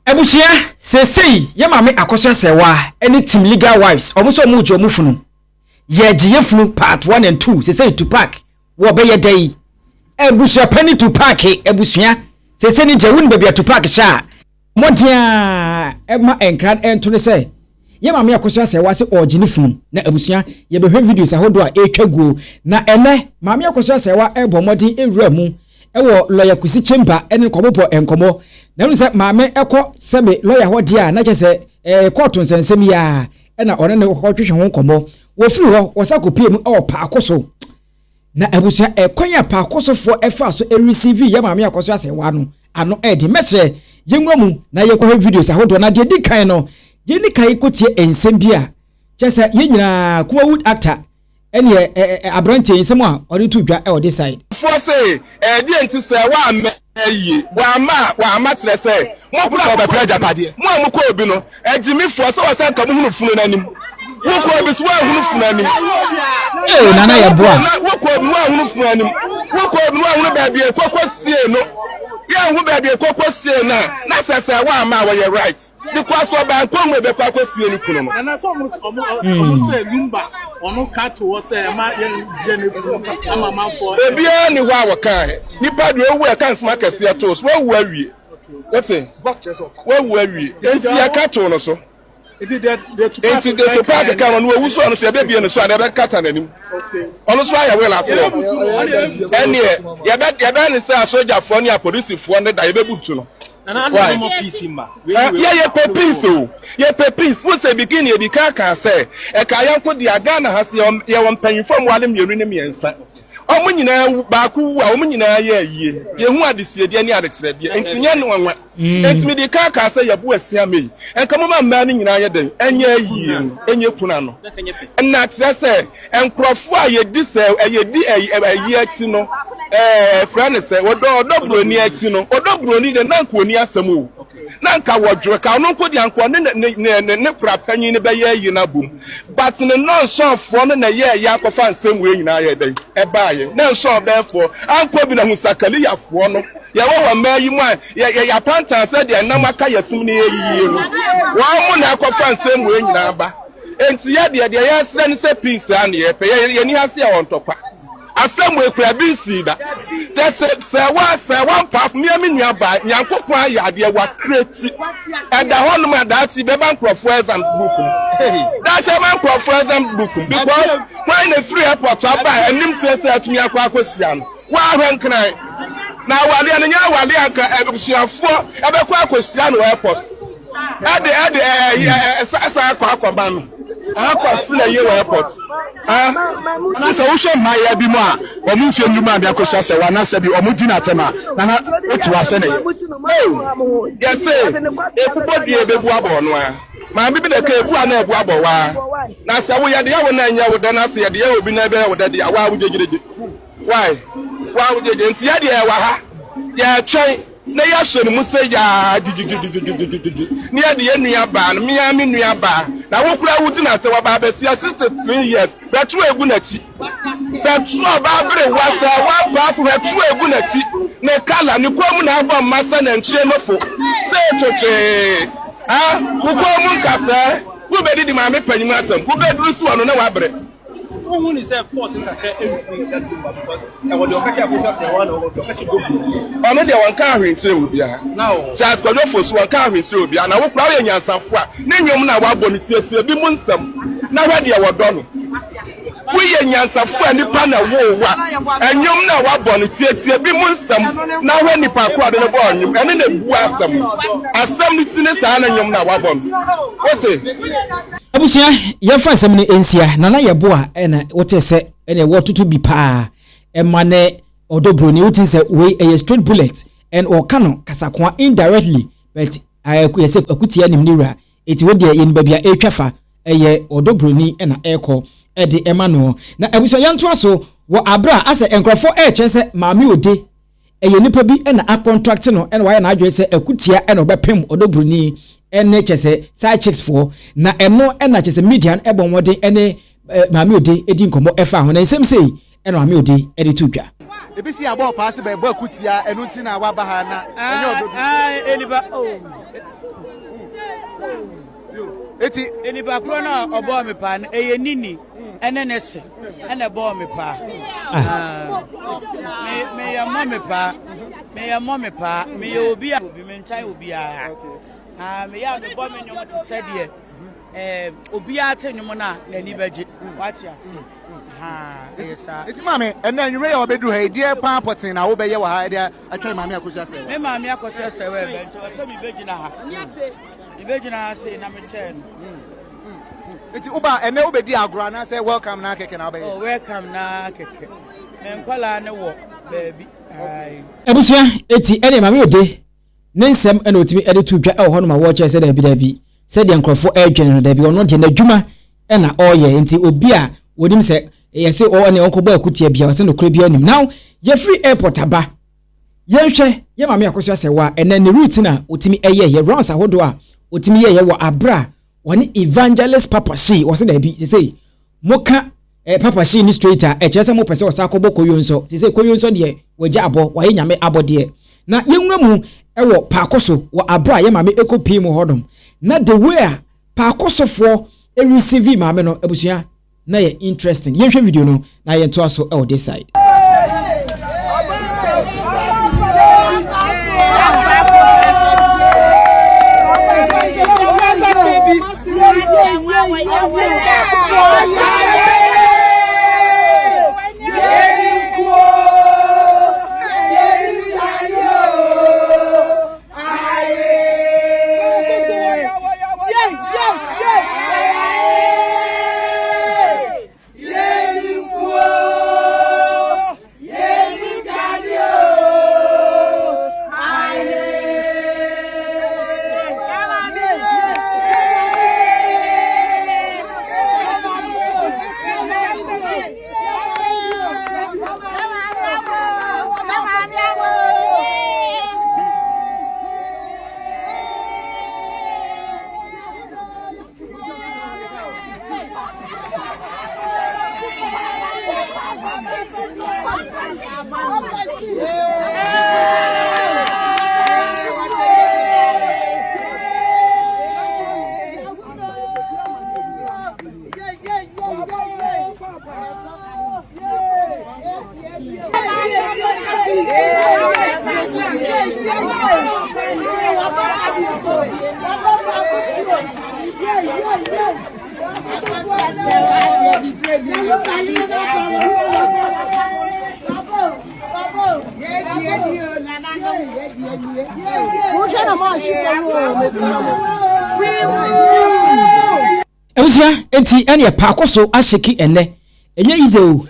Ebusia sesei ye mame Akosua Serwaa any team legal wives omuso mu jo mufunu ye giyefunu part 1 and 2 sesei Tupac wo be ye dai ABUSUAPANIN TUPAC ebusua sesei ni je woni bebia Tupac sha modia ema enkran ento ne se ye mame Akosua Serwaa se oginifunu na ebusua ye behwe videos ahodo a etwaguo na ene mame Akosua Serwaa ebomodi ewura mu ewo lawyer kusi chamber ene kobopo enkomo na nse maame ekọ sebe lawyer ho dia na chese court nsensem ya na one ne ho twehwe ho nkomo wo firi ho wo sakopie mu Parkoso na abusua ekonya Parkoso fo efa so receive ya maame Akosua Serwaa no ano edi mesre yenwamu na yekọ videos ahodo na de di kan no ye ni kan kotie ensem bia chese ye nyina kuma wood actor ene abrante ensem a odi tu dwa e this side for say di enti Serwaa me yi wa ama tere say mo kura obe praja pade mo amko obi no ejimi fo so wo say nka mo hunu funu nanim wo ko obi so wa hunu funu nanim nana ye boa wo ko obi wa hunu funu nanim wo ko obi wa hunu ba bi ekokosie no ya hunu ba bi ekokosie na Serwaa ma wo ye right because oba nko mo be kwakosie ni kuno no na so mo say LUMBA ono ka to wo say ma ye ne ama manfo ebia ni wa kan nipa de owu e kan sma kase to so wo awie what's it wo awie enti ya ka to no so enti de Tupac ka no owu so no so be bia no so ade be kata nanim ono so ya we la fo eni ya be ni say soldier fo ni police fo ne da ye be butu no ye pepis wo se begin ye di ka say e ka yanko di aga na hase ye won panyifo mo ale mienu ne miensa omo nyina baaku a omo nyina ye ayie ye hu adesie de ani adekere de entinye no wanwa entimi di ka say ye bo asia mei enka mo ma ne nyina ye den enye ayie enye kuna no na kire say enkrofo a ye di say ye di ayie akyi no friend say odobroni akyi no odobroni de nankoni asem o nanka wodwe ka no nkodi anko ne kura panyin ne be ye yi na bum but ne no shofo no na ye ya akọfa nsem we nyina ye den e ba ye na nso be fo anko bi na husakali ya fo no ye wo ma yi mu ya panta say de na maka yesum ne ye yi no wa mu na akọfa nsem we nyina ba enti ye de ye sre ne se peace an ye pe ye ni hase ya wontokwa Asem we kura bi si da Serwaa paf me nua ba nyankopon ayade wa create and the whole man that be bank for exams book that's a bank for exams book because when the free airport aba enim say atumi akwakosia no wa hwen kran na wale anya wale anka ebusuafo ebekọ akosia no airport asa akwa no akwa ye airport na so wo hwe maya bi mu a omu fie nduma bi Akosua Serwaa na se bi omu di na tema na otu ase ne yes ekubo bi ebebu abo no a ma bi de ka ebu na ebu abo wa na se wo ye de wo na nya wo de na se ye de obi na be wo de wa wo jejeje why wa wo jeje nti ye de wa ha ya twen na ya hwe mu se ya ni ya de ye nua ba no me ami nua ba na wo kura wo di na te wa ba be 63 years betru egu na chi betru ba bre wasa wa ba fu betru egu na chi ne kala ni kwa mu na agba masa na nchire mofo se choche wo kwa mu kasa wo be di ma me panyimu atam wo be duru si wono na wa bre who is a fort in everything that LUMBA because I want to catch Akosua Serwaa or to catch go. I know they want car in say will be now. Just go for so one car in say will be na wo kra ye nyansafo a na nyom na wa bɔ ne tie bi mu nsam na wa de wa dɔ no wo ye nyansafo a nipa na wo wa enyom na wa bɔ ne tie bi mu nsam na wa nipa ko ade ne bɔ nyom ene na bu asam ni tine sa na nyom na wa bɔ no wote abusua ye fa asem ni ensia nana ye boa ena wote se ene wotutu bi pa emane odobroni wotin se we a straight bullet and or kano kasakwa indirectly but I say akuti anim niwa eti we de yen babia etwafa eye odobroni ena eko ede emano na abusua yanto aso wo abra ase enkrofo chese maami ode eye nipa bi ena a contract no ena wa na adwe se akutia ena obepem odobroni ene chese side chicks for na eno ena chese median ebon wode ene maami ode edi nkomo efa ho na nsem sei eno ame odi edi to dwa ebisi abo pass be bo akutia enu nti na wa ba ha na enye ododo eniba eniba kro na obo me pa na eye nini ene nese ene bo me pa me ya mo me pa me ya obi me ntai obi a me ya me bo me nyomo te sede obi a te nyomo na nani baje wachi ase yesa eti mame ene anwure ya obedu ha die pa potin na wo be ye wa ha dia atwa mame Akosua Serwaa me mame Akosua Serwaa be nti o se mi begina ha ibegina se na me ten eti uba ene obedi agora na say welcome na keke na be oh welcome na keke enkwala ne wo baby abusua eti ene mame ode ne nsem ene otimi ede to dwa ho no ma wo che se da bi se de nkrofo adwene no da bi ono de na dwuma ena oye nti obi a wonim se yesi o ene onkobo akutia bia wase no kure bia nim now ye free airport aba ye hwe ye mame Akosua Serwaa ene ne route na otimi ye rounds ahodo a otimi ye wo abra woni evangelist papa she wase da bi se moka papa she ni straighter chese mo pese wasa akobo koyonso se koyonso de waja abo wa ye nyame abode na yenwura mu wo Parkoso wo abra ye mame ekopi mu hodom na the way a Parkosofo receive mame no abusua na ye interesting ye hwe video no na ye to aso e this side Ebusia enti ene Parkoso asheki ene enye ize o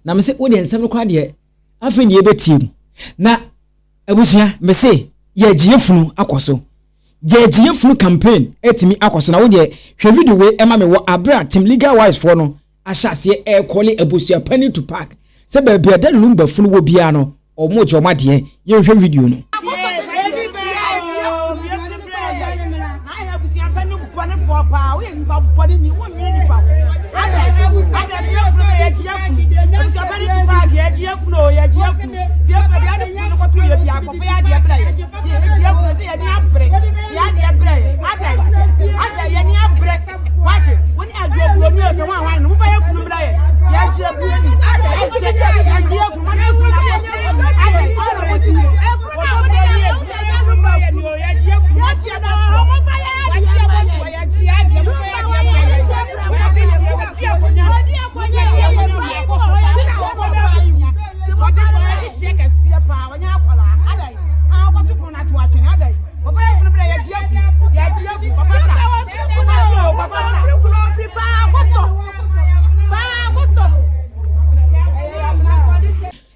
na me se wo de nsem kwa de afa ni ebetim na ebusia me se ye giyefunu akoso je giyefunu campaign etimi akoso na wo de hwe video we ema me wo abra team legal wise for no ahyase e kole ABUSUAPANIN TUPAC se ba bia da LUMBA funu wo bia no omo je omade ye hwe video no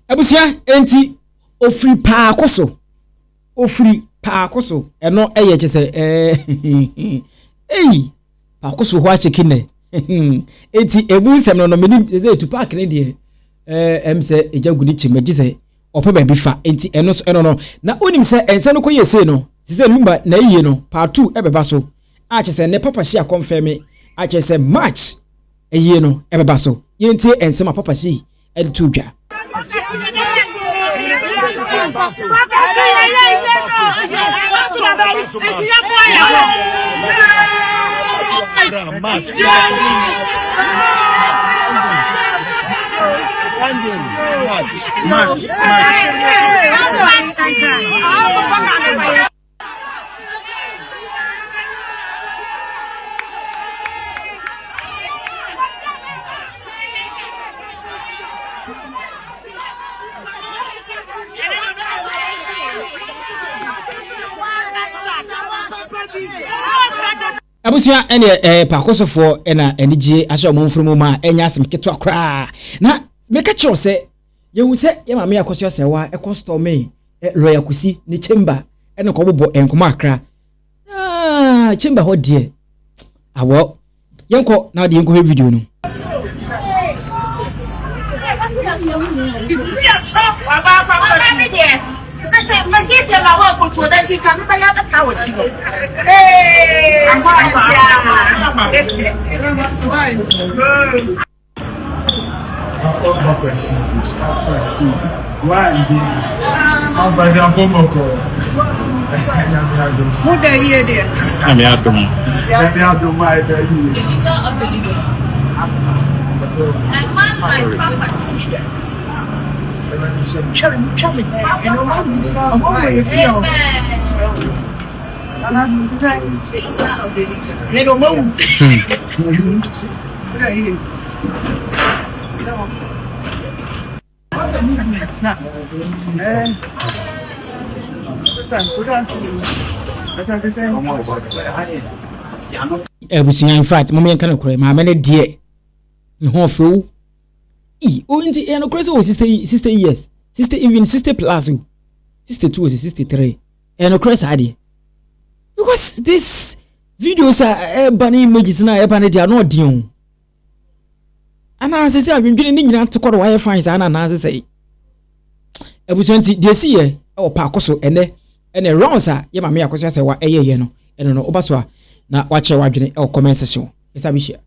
Abusia enti ofri Parkoso eno eye chese Parkoso ho achekine enti ebusem no menim ze Tupac ne de emse ejaguni chimagise ope ba bifa enti eno so eno no na onim se ense no koyese no se LUMBA na yiye no part 2 ebeba so a chese ne papa shi confirm a chese match eyiye no ebeba so yenti ense ma papa shi ed to dwa Abusua ene Parkoso for ena enije asho momfrumu ma enya asem keto akra na meka kiro se yehu se ye ma me Akosua Serwaa Stom lawyer kusi ni chamber ene ko bobo enkoma akra chamber ho de awo yenko na de yenko he video no Mas esse é uma roupa que toda essa cara não vai dar cá hoje. Vamos fazer uma pouco. Muda aí, Ede. A minha turma. Essa é a turma aí daí. in fact mama yan kana kure ma me ne de ho fo o nti e no crazy o 60 years 60 even 60 plus 62 or 63 e no crazy ade because this videos are banning images na e ban they are not dion ana say abindwene ni nyina tekodo why fine say ana na say ebusanti de see e o Parkoso ene rounds a ye ma me Akosua Serwaa eye no eno no obaso a na wa che wadwene e comment section esa bi hia